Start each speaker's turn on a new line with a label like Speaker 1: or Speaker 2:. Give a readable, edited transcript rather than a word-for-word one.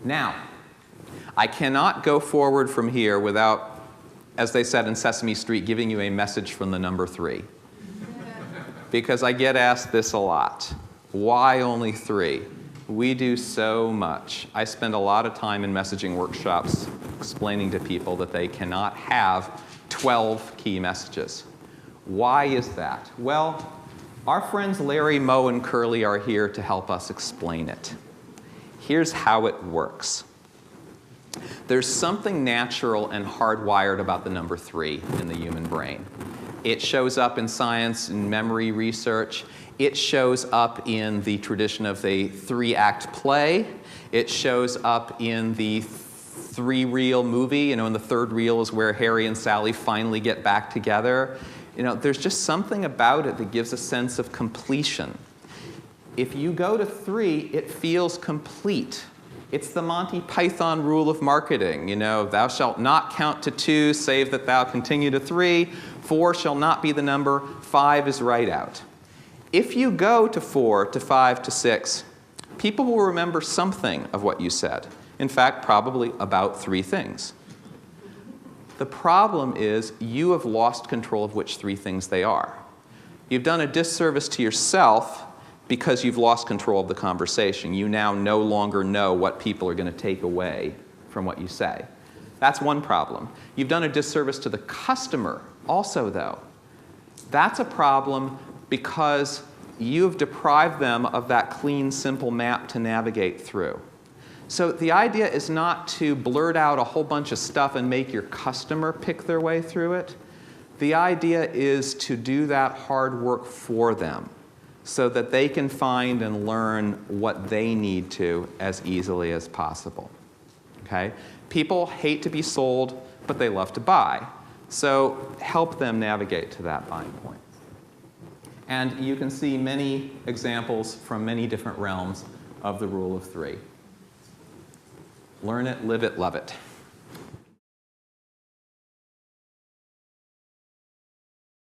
Speaker 1: Now, I cannot go forward from here without, as they said in Sesame Street, giving you a message from the number 3. Because I get asked this a lot. Why only 3? We do so much. I spend a lot of time in messaging workshops explaining to people that they cannot have 12 key messages. Why is that? Well, our friends Larry, Mo, and Curly are here to help us explain it. Here's how it works. There's something natural and hardwired about the number 3 in the human brain. It shows up in science and memory research. It shows up in the tradition of a 3-act play. It shows up in the 3-reel movie. And the 3rd reel is where Harry and Sally finally get back together. There's just something about it that gives a sense of completion. If you go to 3, it feels complete. It's the Monty Python rule of marketing. Thou shalt not count to 2, save that thou continue to 3. 4 shall not be the number. 5 is right out. If you go to 4, to 5, to 6, people will remember something of what you said. In fact, probably about 3 things. The problem is you have lost control of which 3 things they are. You've done a disservice to yourself because you've lost control of the conversation. You now no longer know what people are going to take away from what you say. That's one problem. You've done a disservice to the customer also, though. That's a problem because you've deprived them of that clean, simple map to navigate through. So the idea is not to blurt out a whole bunch of stuff and make your customer pick their way through it. The idea is to do that hard work for them so that they can find and learn what they need to as easily as possible. Okay? People hate to be sold, but they love to buy. So help them navigate to that buying point. And you can see many examples from many different realms of the rule of 3. Learn it, live it, love it.